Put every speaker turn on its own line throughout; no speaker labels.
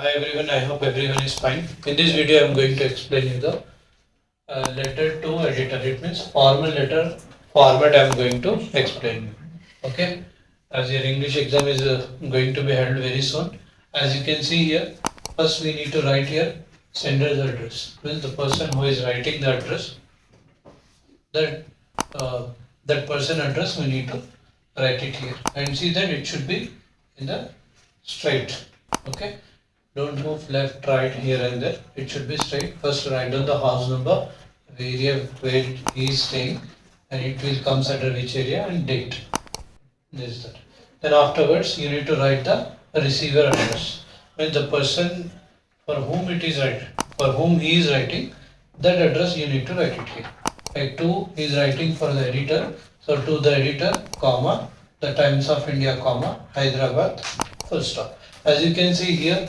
Hi everyone, I hope everyone is fine. In this video, I am going to explain you the letter to editor. It means formal letter format. I am going to explain you. Okay, as your English exam is going to be held very soon. As you can see here, first we need to write here sender's address. Means the person who is writing the address, that that person address we need to write it here and see that it should be in the straight. Okay, don't move left, right, here and there. It should be straight. First write down the house number, area where he is staying, and it will comes under which area and date. This is that. Then afterwards you need to write the receiver address. When the person for whom it is written, for whom he is writing, that address you need to write it here. Like to he is writing for the editor, so to the editor, comma, the Times of India, comma, Hyderabad, full stop. As you can see here,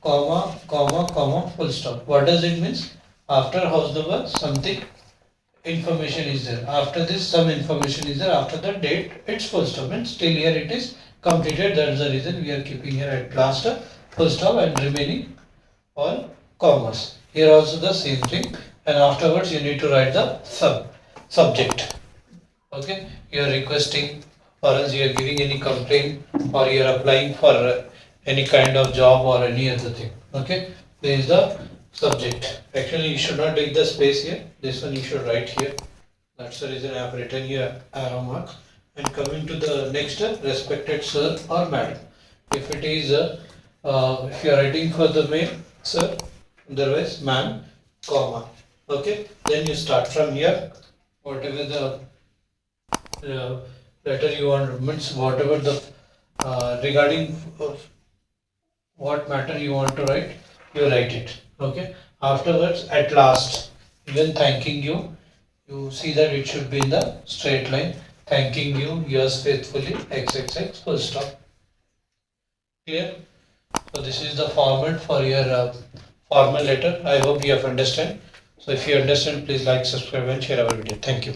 comma, comma, comma, full stop. What does it mean? After house number, something information is there. After this, some information is there. After the date, it's full stop. Means till here it is completed. That is the reason we are keeping here at last full stop and remaining all commas. Here also the same thing. And afterwards, you need to write the subject. Okay, you are requesting, or else you are giving any complaint, or you are applying for any kind of job or any other thing. Okay, there is the subject. Actually, you should not take the space here. This one you should write here. That's the reason I have written here arrow mark. And coming to the next step, respected sir or madam. If it is if you are writing for the male, sir, otherwise ma'am, comma. Okay, then you start from here. Whatever the letter you want, means whatever the regarding what matter you want to write, you write it. Okay, afterwards at last, even thanking you, you see that it should be in the straight line. Thanking you, yours faithfully, XXX, full stop. Clear? So this is the format for your formal letter. I hope you have understand. So if you understand, please like, subscribe and share our video. Thank you.